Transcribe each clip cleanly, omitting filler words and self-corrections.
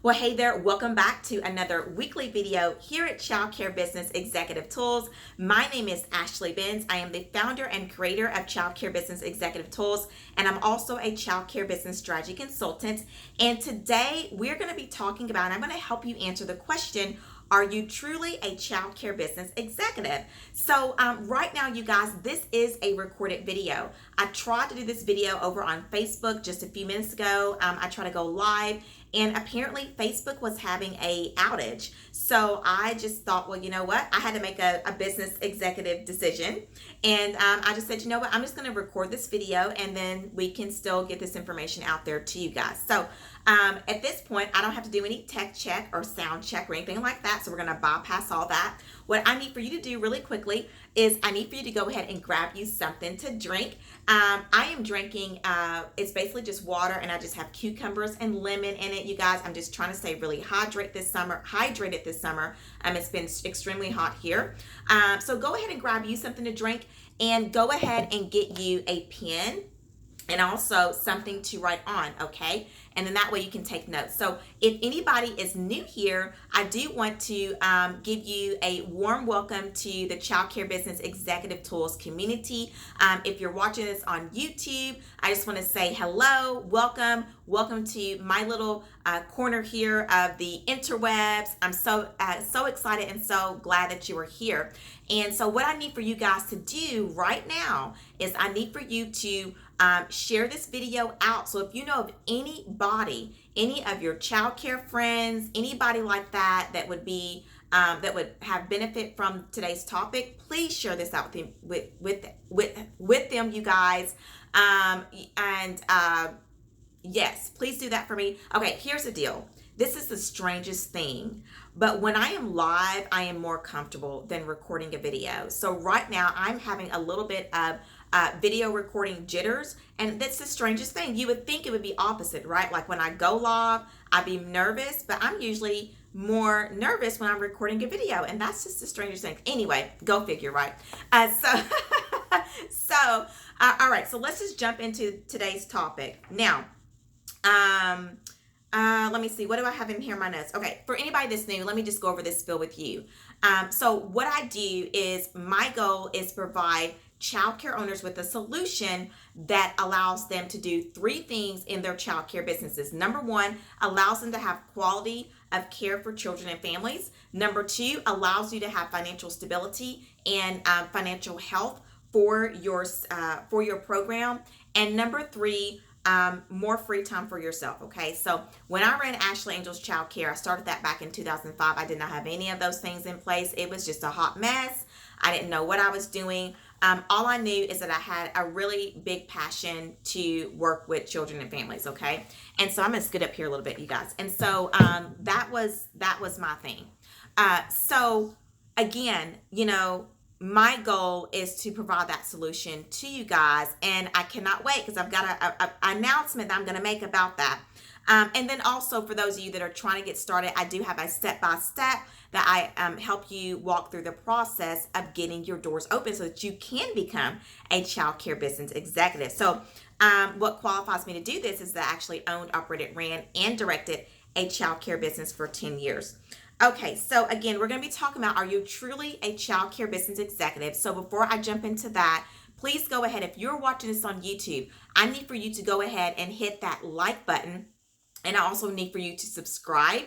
Well, hey there, welcome back to another weekly video here at Childcare Business Executive Tools. My name is Ashley Benz. I am the founder and creator of Childcare Business Executive Tools, and I'm also a childcare business strategy consultant. And today we're going to be talking about, and I'm going to help you answer the question, are you truly a childcare business executive? So right now, you guys, this is a recorded video. I tried to do this video over on Facebook just a few minutes ago. I tried to go live, and apparently Facebook was having a outage. So I just thought, well, you know what? I had to make a business executive decision. And I just said, you know what? I'm just going to record this video, and then we can still get this information out there to you guys. So at this point, I don't have to do any tech check or sound check or anything like that. So we're going to bypass all that. What I need for you to do really quickly is I need for you to go ahead and grab you something to drink. I am drinking, it's basically just water, and I just have cucumbers and lemon in it, you guys. I'm just trying to stay really hydrated this summer. It's been extremely hot here. So go ahead and grab you something to drink, and go ahead and get you a pen and also something to write on, okay? And then that way you can take notes. So if anybody is new here, I do want to give you a warm welcome to the Childcare Business Executive Tools community. If you're watching this on YouTube, I just want to say hello, welcome to my little corner here of the interwebs. I'm so excited and so glad that you are here. And so what I need for you guys to do right now is I need for you to share this video out. So if you know of anybody, any of your childcare friends, anybody like that that would be that would have benefit from today's topic, please share this out with them, you guys. Yes, please do that for me. Okay, here's the deal. This is the strangest thing, but when I am live, I am more comfortable than recording a video. So right now, I'm having a little bit of video recording jitters, and that's the strangest thing. You would think it would be opposite, right? Like when I go live, I'd be nervous, but I'm usually more nervous when I'm recording a video, and that's just the strangest thing. Anyway, go figure, right? All right, so let's just jump into today's topic. Now, let me see. What do I have in here in my notes? Okay, for anybody that's new, let me just go over this spiel with you. So what I do is my goal is to provide childcare owners with a solution that allows them to do three things in their childcare businesses. Number one, allows them to have quality of care for children and families. Number two, allows you to have financial stability and financial health for your program. And number three, more free time for yourself. Okay, so when I ran Ashley Angels Childcare, I started that back in 2005. I did not have any of those things in place. It was just a hot mess. I didn't know what I was doing. All I knew is that I had a really big passion to work with children and families. Okay, and so I'm gonna scoot up here a little bit, you guys. And so that was my thing. So again, you know, my goal is to provide that solution to you guys, and I cannot wait because I've got an announcement that I'm going to make about that. And then also for those of you that are trying to get started, I do have a step-by-step that I help you walk through the process of getting your doors open so that you can become a childcare business executive. So what qualifies me to do this is that I actually owned, operated, ran, and directed a childcare business for 10 years. Okay, so again, we're going to be talking about, are you truly a childcare business executive? So before I jump into that, please go ahead. If you're watching this on YouTube, I need for you to go ahead and hit that like button. And I also need for you to subscribe.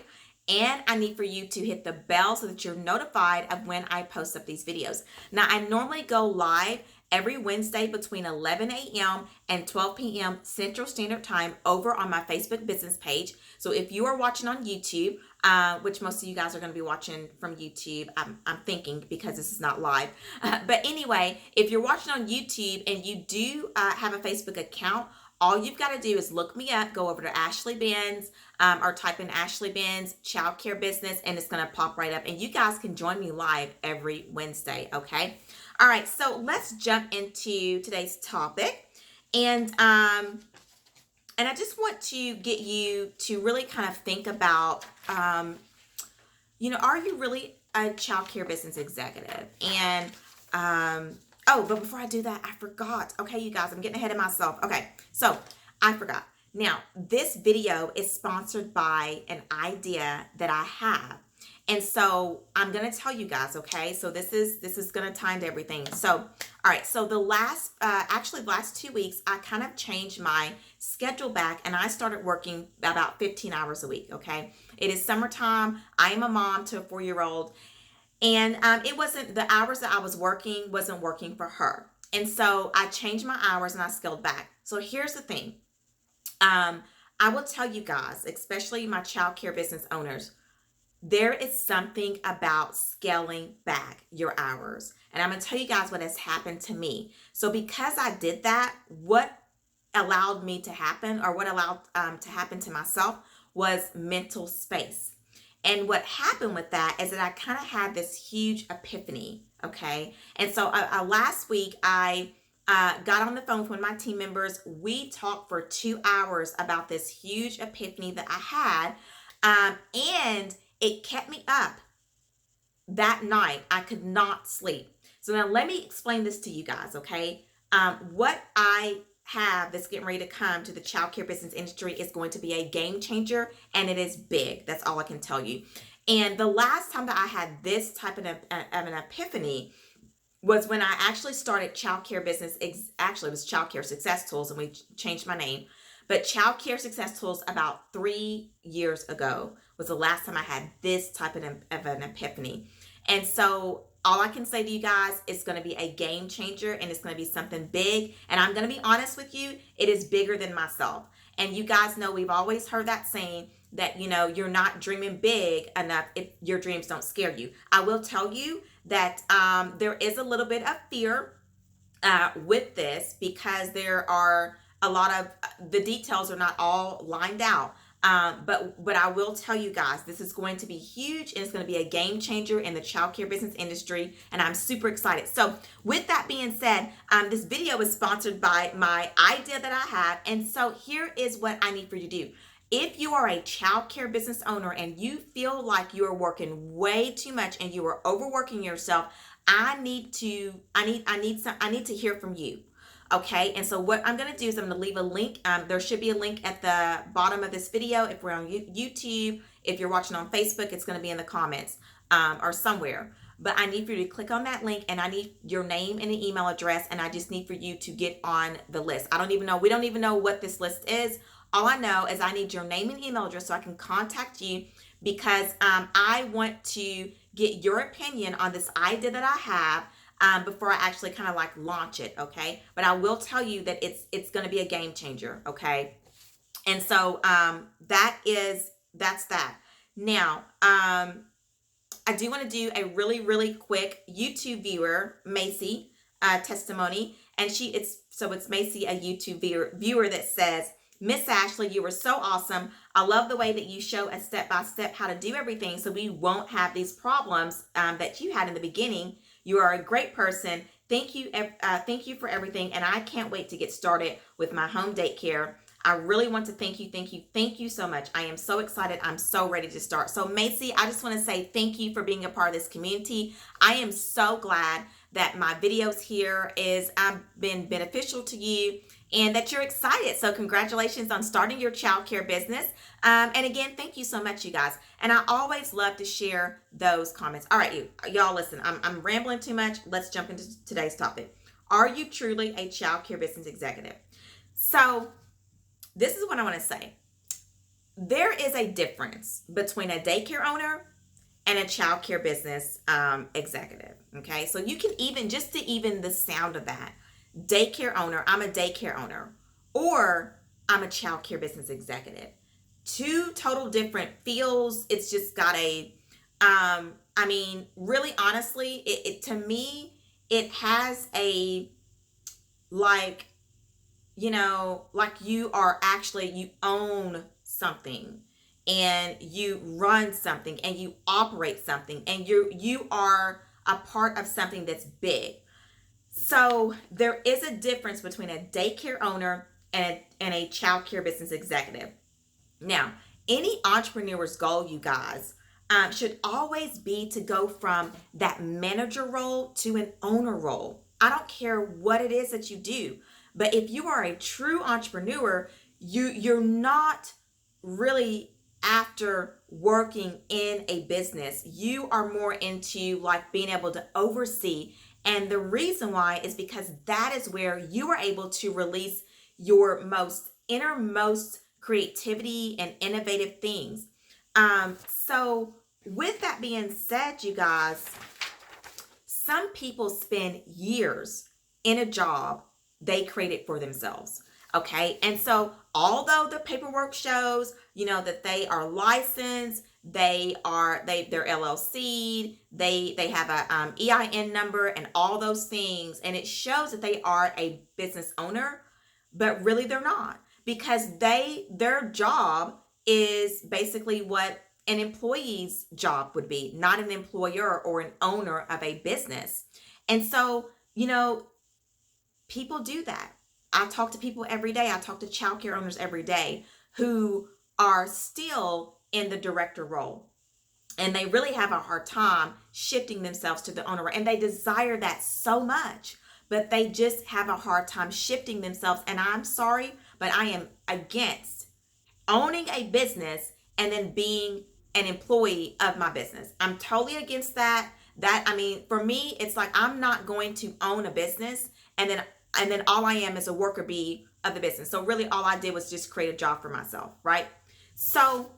And I need for you to hit the bell so that you're notified of when I post up these videos. Now, I normally go live every Wednesday between 11 a.m. and 12 p.m. Central Standard Time over on my Facebook business page. So if you are watching on YouTube, which most of you guys are going to be watching from YouTube, I'm thinking, because this is not live. But anyway, if you're watching on YouTube and you do have a Facebook account, all you've got to do is look me up, go over to Ashley Benz, or type in Ashley Benz Childcare Business, and it's going to pop right up. And you guys can join me live every Wednesday, okay? All right, so let's jump into today's topic. And I just want to get you to really kind of think about, you know, are you really a childcare business executive? And oh, but before I do that, I forgot. Okay, you guys, I'm getting ahead of myself. Okay, so I forgot. Now, this video is sponsored by an idea that I have. And so I'm going to tell you guys, okay? So this is going to tie into everything. So, all right. So the last 2 weeks, I kind of changed my schedule back and I started working about 15 hours a week, okay? It is summertime. I am a mom to a 4-year-old. And it wasn't, the hours that I was working wasn't working for her. And so I changed my hours and I scaled back. So here's the thing. I will tell you guys, especially my childcare business owners, there is something about scaling back your hours. And I'm going to tell you guys what has happened to me. So because I did that, what allowed me to happen, or what allowed to happen to myself, was mental space. And what happened with that is that I kind of had this huge epiphany, okay? And so last week, I got on the phone with one of my team members. We talked for 2 hours about this huge epiphany that I had, and it kept me up that night. I could not sleep. So now let me explain this to you guys, okay? What I have that's getting ready to come to the childcare business industry is going to be a game changer, and it is big. That's all I can tell you. And the last time that I had this type of an epiphany was when I actually started Childcare Business. Actually, it was Childcare Success Tools, and we changed my name. But Childcare Success Tools about 3 years ago was the last time I had this type of an epiphany. And so all I can say to you guys, it's going to be a game changer, and it's going to be something big. And I'm going to be honest with you, it is bigger than myself. And you guys know we've always heard that saying that, you know, you're not dreaming big enough if your dreams don't scare you. I will tell you that there is a little bit of fear with this, because there are a lot of, the details are not all lined out. But I will tell you guys, this is going to be huge, and it's going to be a game changer in the childcare business industry, and I'm super excited. So with that being said, this video is sponsored by my idea that I have. And so here is what I need for you to do. If you are a childcare business owner and you feel like you are working way too much and you are overworking yourself, I need to hear from you. Okay, and so what I'm going to do is I'm going to leave a link. There should be a link at the bottom of this video. If we're on YouTube, if you're watching on Facebook, it's going to be in the comments or somewhere. But I need for you to click on that link, and I need your name and an email address, and I just need for you to get on the list. We don't even know what this list is. All I know is I need your name and email address so I can contact you, because I want to get your opinion on this idea that I have before I actually kind of like launch it, okay? But I will tell you that it's going to be a game changer, okay? And so that's that. Now, I do want to do a really, really quick YouTube viewer, Macy, testimony. And it's Macy, a YouTube viewer that says, Miss Ashley, you were so awesome. I love the way that you show us step-by-step how to do everything so we won't have these problems that you had in the beginning. You are a great person. Thank you for everything, and I can't wait to get started with my home daycare. I really want to thank you so much. I am so excited. I'm so ready to start. So Macy, I just want to say thank you for being a part of this community. I am so glad that my videos here have been beneficial to you, and that you're excited. So congratulations on starting your childcare business. And again, thank you so much, you guys. And I always love to share those comments. All right, y'all listen, I'm rambling too much. Let's jump into today's topic. Are you truly a childcare business executive? So this is what I want to say. There is a difference between a daycare owner and a childcare business executive. Okay, so you can even the sound of that. Daycare owner, I'm a daycare owner, or I'm a childcare business executive. Two total different feels. It's just got really honestly, it to me, it has a, like, you know, like you own something, and you run something, and you operate something, and you are a part of something that's big. So there is a difference between a daycare owner and a childcare business executive. Now, any entrepreneur's goal, you guys, should always be to go from that manager role to an owner role. I don't care what it is that you do, but if you are a true entrepreneur, you're not really after working in a business. You are more into like being able to oversee. And the reason why is because that is where you are able to release your most innermost creativity and innovative things. So with that being said, you guys, some people spend years in a job they created for themselves. Okay. And so although the paperwork shows, that they are licensed, they're LLC'd, they have a EIN number and all those things. And it shows that they are a business owner, but really they're not, because their job is basically what an employee's job would be, not an employer or an owner of a business. And so, people do that. I talk to people every day. I talk to childcare owners every day who are still in the director role. And they really have a hard time shifting themselves to the owner. And they desire that so much, but they just have a hard time shifting themselves. And I'm sorry, but I am against owning a business and then being an employee of my business. I'm totally against that. For me, it's like I'm not going to own a business and then all I am is a worker bee of the business. So really all I did was just create a job for myself, right? So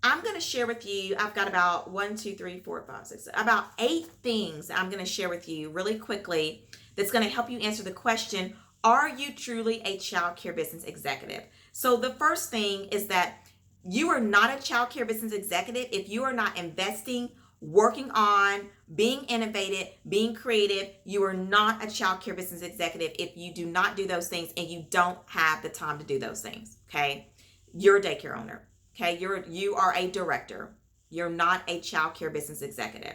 I'm going to share with you, I've got about 8 things I'm going to share with you really quickly that's going to help you answer the question, are you truly a childcare business executive? So the first thing is that you are not a childcare business executive if you are not investing, working on, being innovative, being creative. You are not a childcare business executive if you do not do those things and you don't have the time to do those things, okay? You're a daycare owner, okay? You are a director. You're not a childcare business executive.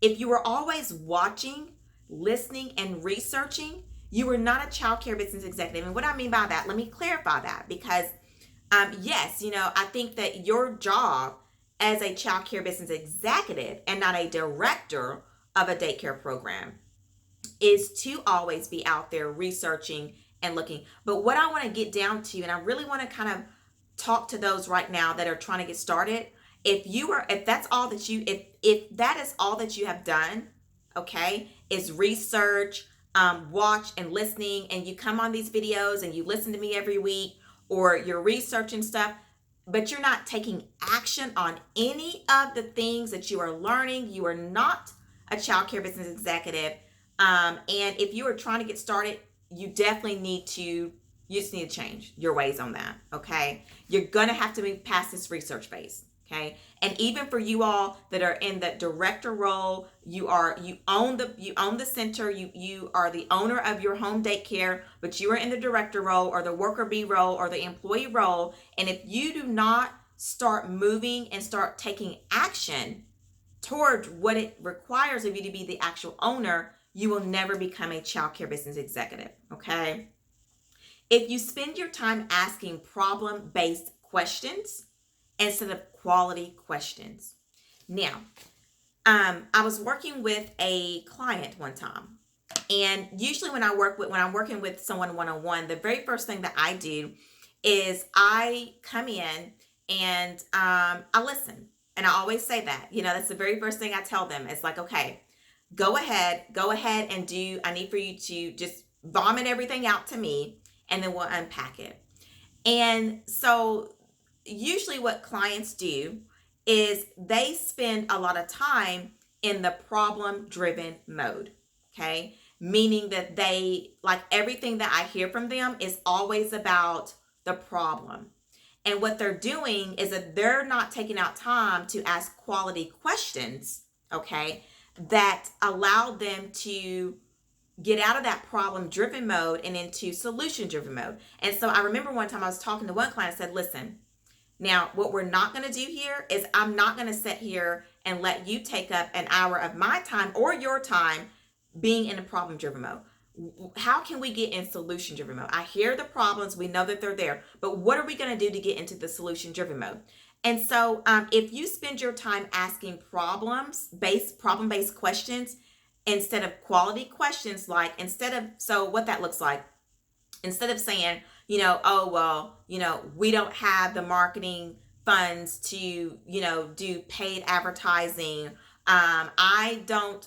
If you are always watching, listening, and researching, you are not a childcare business executive. And what I mean by that, let me clarify that, because yes, I think that your job as a childcare business executive and not a director of a daycare program is to always be out there researching and looking. But what I want to get down to, and I really want to kind of talk to those right now that are trying to get started. If that is all that you have done, okay, is research, watch and listening, and you come on these videos and you listen to me every week, or you're researching stuff, but you're not taking action on any of the things that you are learning, you are not a childcare business executive. And if you are trying to get started, you definitely need to change your ways on that, okay? You're going to have to move past this research phase, okay? And even for you all that are in the director role, you own the center, you are the owner of your home daycare, but you are in the director role or the worker bee role or the employee role. And if you do not start moving and start taking action toward what it requires of you to be the actual owner, you will never become a childcare business executive, okay? If you spend your time asking problem-based questions instead of quality questions. Now, I was working with a client one time, and usually when I'm working with someone one-on-one, the very first thing that I do is I come in and I listen. And I always say that, that's the very first thing I tell them. It's like, okay, go ahead and I need for you to just vomit everything out to me, and then we'll unpack it. And so usually what clients do is they spend a lot of time in the problem-driven mode, okay? Meaning that everything that I hear from them is always about the problem. And what they're doing is that they're not taking out time to ask quality questions, okay, that allow them to get out of that problem-driven mode and into solution-driven mode. And so I remember one time I was talking to one client and said, listen, now what we're not going to do here is I'm not going to sit here and let you take up an hour of my time or your time being in a problem-driven mode. How can we get in solution-driven mode? I hear the problems. We know that they're there. But what are we going to do to get into the solution-driven mode? And so if you spend your time asking problem-based questions instead of quality questions, so what that looks like, instead of saying, oh, well, we don't have the marketing funds to, do paid advertising. I don't,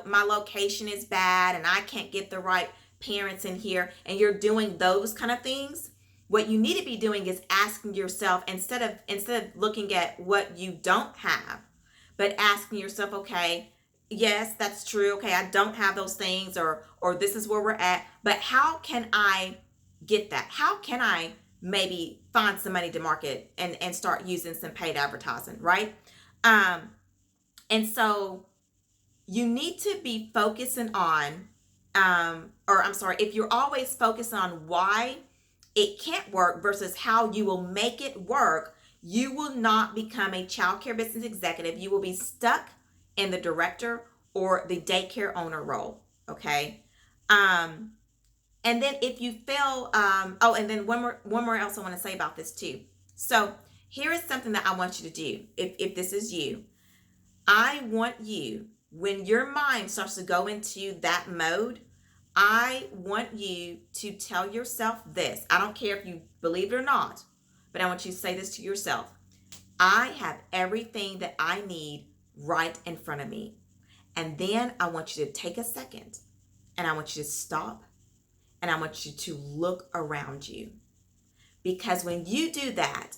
my location is bad and I can't get the right parents in here, and you're doing those kind of things. What you need to be doing is asking yourself, instead of looking at what you don't have, but asking yourself, okay, yes, that's true. Okay, I don't have those things, or this is where we're at, but how can I get that? How can I maybe find some money to market and start using some paid advertising, right? And so you need to be focusing on, if you're always focused on why it can't work versus how you will make it work, you will not become a childcare business executive. You will be stuck in the director or the daycare owner role. Okay. And then if you fail, and then one more else I want to say about this too. So here is something that I want you to do. If this is you, I want you, when your mind starts to go into that mode, I want you to tell yourself this. I don't care if you believe it or not, but I want you to say this to yourself. I have everything that I need right in front of me. And then I want you to take a second and I want you to stop and I want you to look around you. Because when you do that,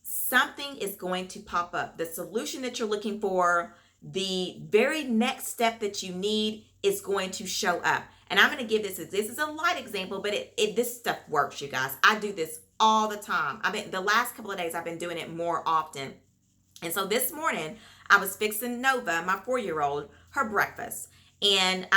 something is going to pop up. The solution that you're looking for, the very next step that you need is going to show up. And I'm going to give this is a light example, but this stuff works, you guys. I do this all the time. The last couple of days I've been doing it more often. And so this morning I was fixing Nova, my 4-year-old, her breakfast. And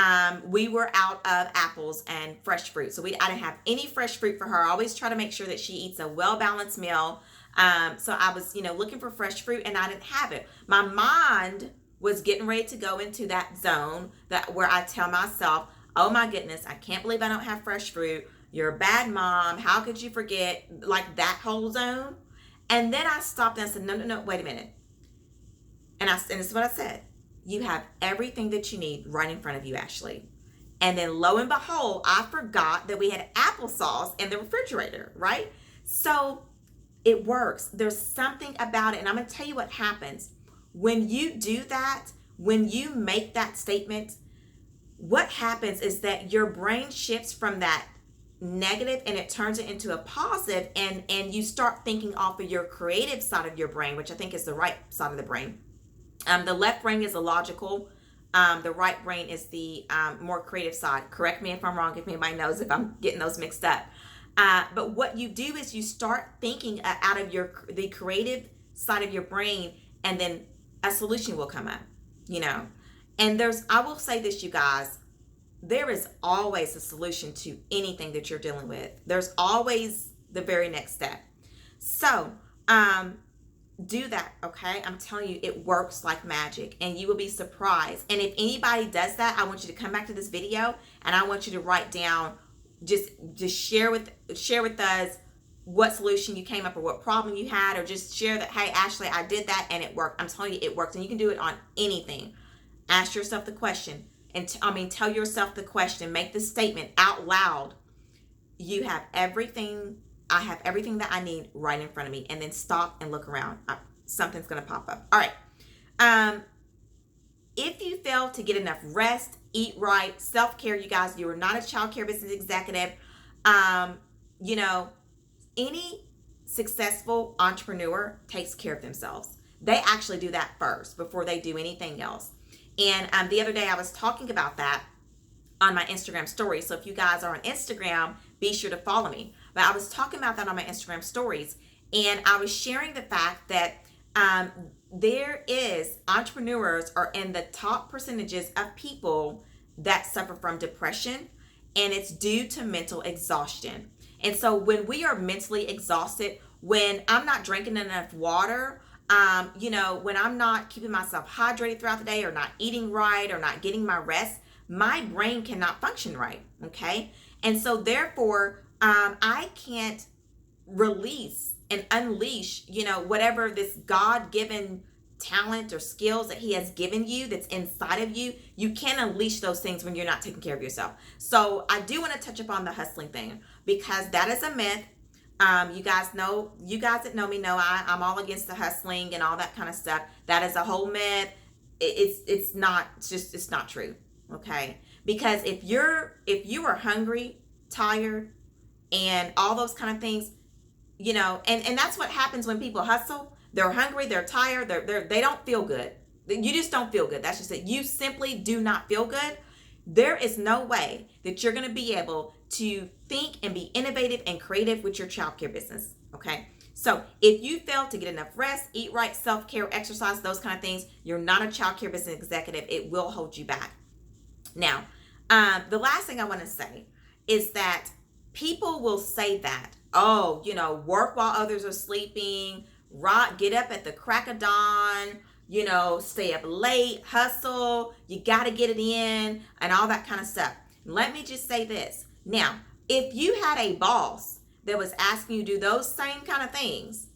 we were out of apples and fresh fruit. So I didn't have any fresh fruit for her. I always try to make sure that she eats a well-balanced meal. So I was, looking for fresh fruit and I didn't have it. My mind was getting ready to go into that zone where I tell myself, oh my goodness, I can't believe I don't have fresh fruit. You're a bad mom. How could you forget? Like that whole zone. And then I stopped and I said, no, wait a minute. And this is what I said. You have everything that you need right in front of you, Ashley. And then lo and behold, I forgot that we had applesauce in the refrigerator, right? So it works. There's something about it. And I'm going to tell you what happens. When you do that, when you make that statement, what happens is that your brain shifts from that negative and it turns it into a positive, and you start thinking off of your creative side of your brain, which I think is the right side of the brain. The left brain is the logical. The right brain is the more creative side. Correct me if I'm wrong, if anybody knows if I'm getting those mixed up. But what you do is you start thinking out of the creative side of your brain, and then a solution will come up, And I will say this, you guys, there is always a solution to anything that you're dealing with. There's always the very next step. So, do that, okay? I'm telling you, it works like magic, and you will be surprised. And if anybody does that, I want you to come back to this video, and I want you to write down, just share with us what solution you came up or what problem you had, or just share that, hey, Ashley, I did that and it worked. I'm telling you, it works, and you can do it on anything. Ask yourself the question, and tell yourself the question. Make the statement out loud. You have everything. I have everything that I need right in front of me. And then stop and look around. Something's going to pop up. All right. If you fail to get enough rest, eat right, self-care, you guys, you are not a child care business executive. Any successful entrepreneur takes care of themselves. They actually do that first before they do anything else. And the other day I was talking about that on my Instagram story. So if you guys are on Instagram, be sure to follow me. But I was talking about that on my Instagram stories, and I was sharing the fact that entrepreneurs are in the top percentages of people that suffer from depression, and it's due to mental exhaustion. And so when we are mentally exhausted, when I'm not drinking enough water, when I'm not keeping myself hydrated throughout the day, or not eating right, or not getting my rest, my brain cannot function right. Okay. And so therefore, I can't release and unleash, whatever this God-given talent or skills that he has given you that's inside of you. You can't unleash those things when you're not taking care of yourself. So I do want to touch upon the hustling thing, because that is a myth. You guys that know me know I'm all against the hustling and all that kind of stuff. That is a whole myth. It's not true. Okay. Because if you are hungry, tired, and all those kind of things, and that's what happens when people hustle. They're hungry, they're tired, they don't feel good. You just don't feel good. That's just it. You simply do not feel good. There is no way that you're going to be able to think and be innovative and creative with your childcare business. Okay. So if you fail to get enough rest, eat right, self-care, exercise, those kind of things, you're not a childcare business executive. It will hold you back. Now, the last thing I want to say is that people will say that, work while others are sleeping, get up at the crack of dawn, stay up late, hustle, you got to get it in, and all that kind of stuff. Let me just say this. Now, if you had a boss that was asking you to do those same kind of things,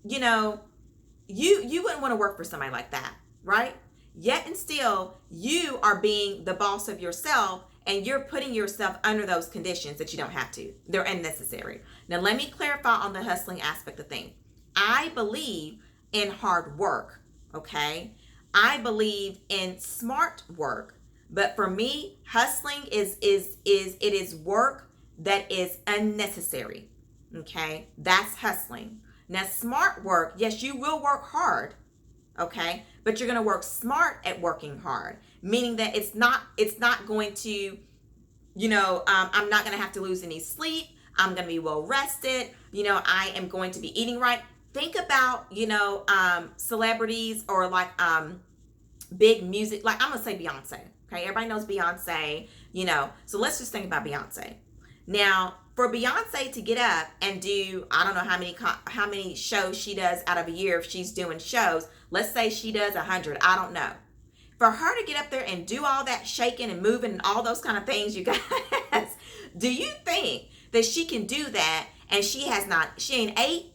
you wouldn't want to work for somebody like that, right? Yet and still, you are being the boss of yourself, and you're putting yourself under those conditions that you don't have to. They're unnecessary. Now, let me clarify on the hustling aspect of things. I believe in hard work, okay? I believe in smart work. But for me, hustling is work that is unnecessary, okay? That's hustling. Now, smart work, yes, you will work hard, okay? But you're going to work smart at working hard, meaning that it's not going to, I'm not going to have to lose any sleep. I'm going to be well rested. I am going to be eating right. Think about, celebrities or like big music, like I'm going to say Beyonce. Okay, everybody knows Beyonce, so let's just think about Beyonce. Now, for Beyonce to get up and do, I don't know how many shows she does out of a year if she's doing shows. Let's say she does 100. I don't know. For her to get up there and do all that shaking and moving and all those kind of things, you guys, do you think that she can do that and she ain't ate?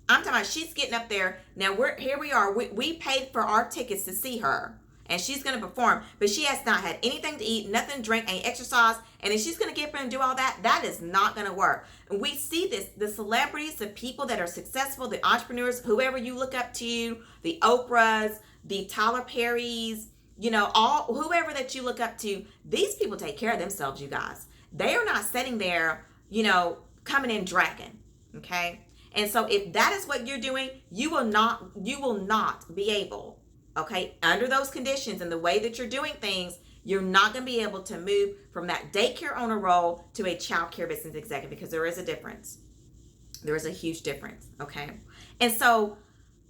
I'm talking about she's getting up there. Now, we are. We paid for our tickets to see her. And she's going to perform, but she has not had anything to eat, nothing to drink, ain't exercise, and if she's going to get up there and do all that, that is not going to work. And we see this, the celebrities, the people that are successful, the entrepreneurs, whoever you look up to, the Oprahs, the Tyler Perrys, whoever that you look up to, these people take care of themselves, you guys. They are not sitting there, coming in dragging, okay? And so if that is what you're doing, you will not be able, okay, under those conditions and the way that you're doing things, you're not going to be able to move from that daycare owner role to a childcare business executive, because there is a difference. There is a huge difference, okay? And so,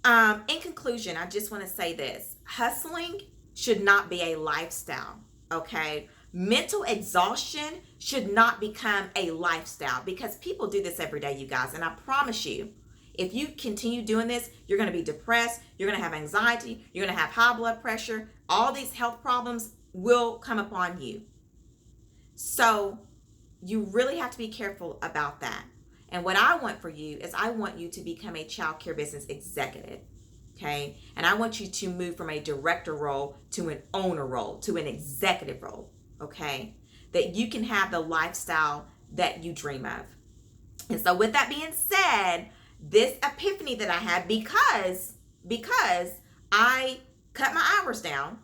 in conclusion, I just want to say this. Hustling should not be a lifestyle, okay? Mental exhaustion should not become a lifestyle, because people do this every day, you guys, and I promise you, if you continue doing this, you're going to be depressed, you're going to have anxiety, you're going to have high blood pressure, all these health problems will come upon you. So you really have to be careful about that. And what I want for you is I want you to become a childcare business executive, okay? And I want you to move from a director role to an owner role, to an executive role, okay? That you can have the lifestyle that you dream of. And so with that being said, this epiphany that I had, because I cut my hours down.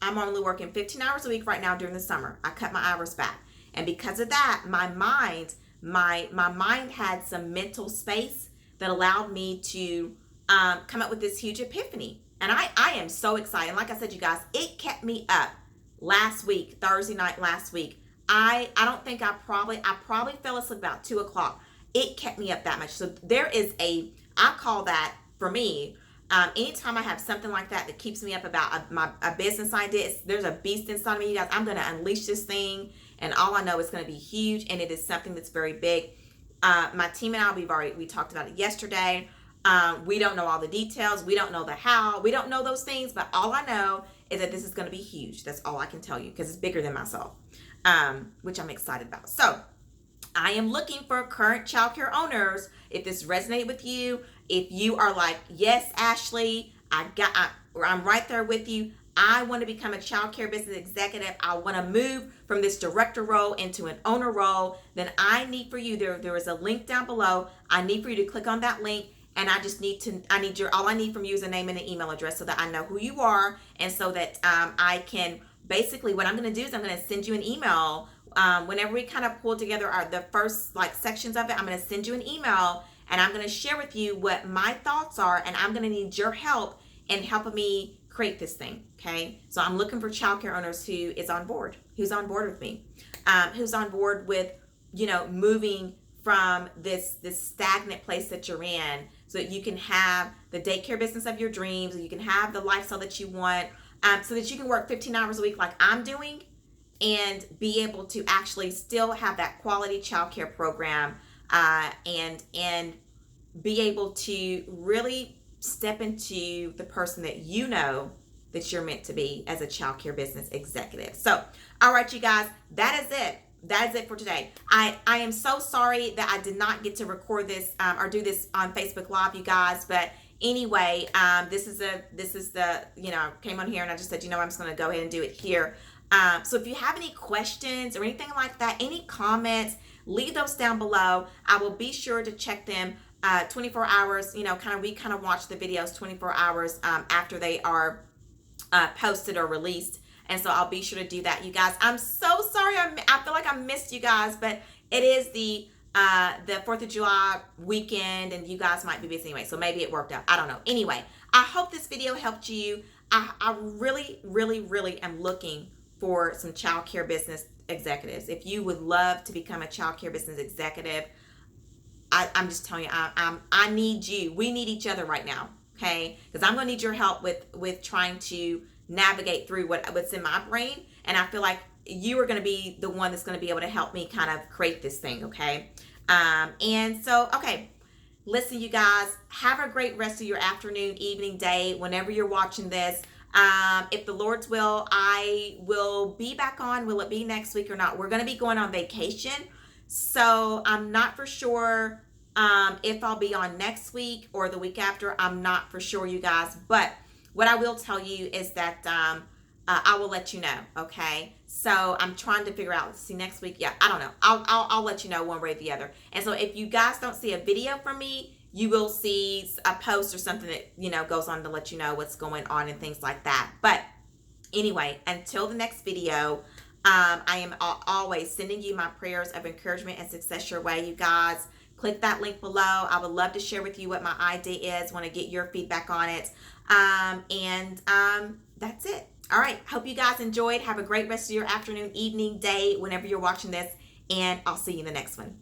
I'm only working 15 hours a week right now during the summer. I cut my hours back. And because of that, my mind had some mental space that allowed me to come up with this huge epiphany. And I am so excited. And like I said, you guys, it kept me up last week, Thursday night last week. I probably fell asleep about 2:00. It kept me up that much. So there is I call that, for me, anytime I have something like that keeps me up about a business idea, there's a beast inside of me, you guys. I'm going to unleash this thing, and all I know is going to be huge, and it is something that's very big. My team and I, we talked about it yesterday. We don't know all the details. We don't know the how. We don't know those things, but all I know is that this is going to be huge. That's all I can tell you, because it's bigger than myself, which I'm excited about. So I am looking for current childcare owners. If this resonated with you, if you are like, yes, Ashley, I'm right there with you. I want to become a childcare business executive, I want to move from this director role into an owner role, then I need for you, there is a link down below. I need for you to click on that link, and all I need from you is a name and an email address so that I know who you are, and so that I can, basically what I'm going to do is I'm going to send you an email. Whenever we kind of pull together the first sections of it, I'm going to send you an email, and I'm going to share with you what my thoughts are, and I'm going to need your help in helping me create this thing. Okay, so I'm looking for childcare owners who's on board with me, who's on board with moving from this stagnant place that you're in, so that you can have the daycare business of your dreams, and you can have the lifestyle that you want, so that you can work 15 hours a week like I'm doing, and be able to actually still have that quality childcare program, and be able to really step into the person that you know that you're meant to be as a childcare business executive. So, all right, you guys, that is it. That is it for today. I am so sorry that I did not get to record this or do this on Facebook Live, you guys. But anyway, this is the came on here and I just said, I'm just going to go ahead and do it here. So if you have any questions or anything like that, any comments, leave those down below. I will be sure to check them 24 hours. We kind of watch the videos 24 hours after they are posted or released. And so I'll be sure to do that, you guys. I'm so sorry. I feel like I missed you guys, but it is the 4th of July weekend, and you guys might be busy anyway, so maybe it worked out. I don't know. Anyway, I hope this video helped you. I really, really, really am looking for some childcare business executives. If you would love to become a childcare business executive, I'm just telling you, I need you. We need each other right now, okay? Because I'm going to need your help with trying to navigate through what's in my brain, and I feel like you are going to be the one that's going to be able to help me kind of create this thing, okay? And so, okay, listen, you guys, have a great rest of your afternoon, evening, day, whenever you're watching this. If the Lord's will, I will be back on. Will it be next week or not? We're going to be going on vacation, so I'm not for sure if I'll be on next week or the week after. I'm not for sure, you guys, but what I will tell you is that I will let you know, okay? So I'm trying to figure out, see, next week, yeah, I don't know. I'll let you know one way or the other. And so if you guys don't see a video from me, you will see a post or something that, goes on to let you know what's going on and things like that. But anyway, until the next video, I am always sending you my prayers of encouragement and success your way, you guys. Click that link below. I would love to share with you what my idea is, want to get your feedback on it. That's it. All right. Hope you guys enjoyed. Have a great rest of your afternoon, evening, day, whenever you're watching this. And I'll see you in the next one.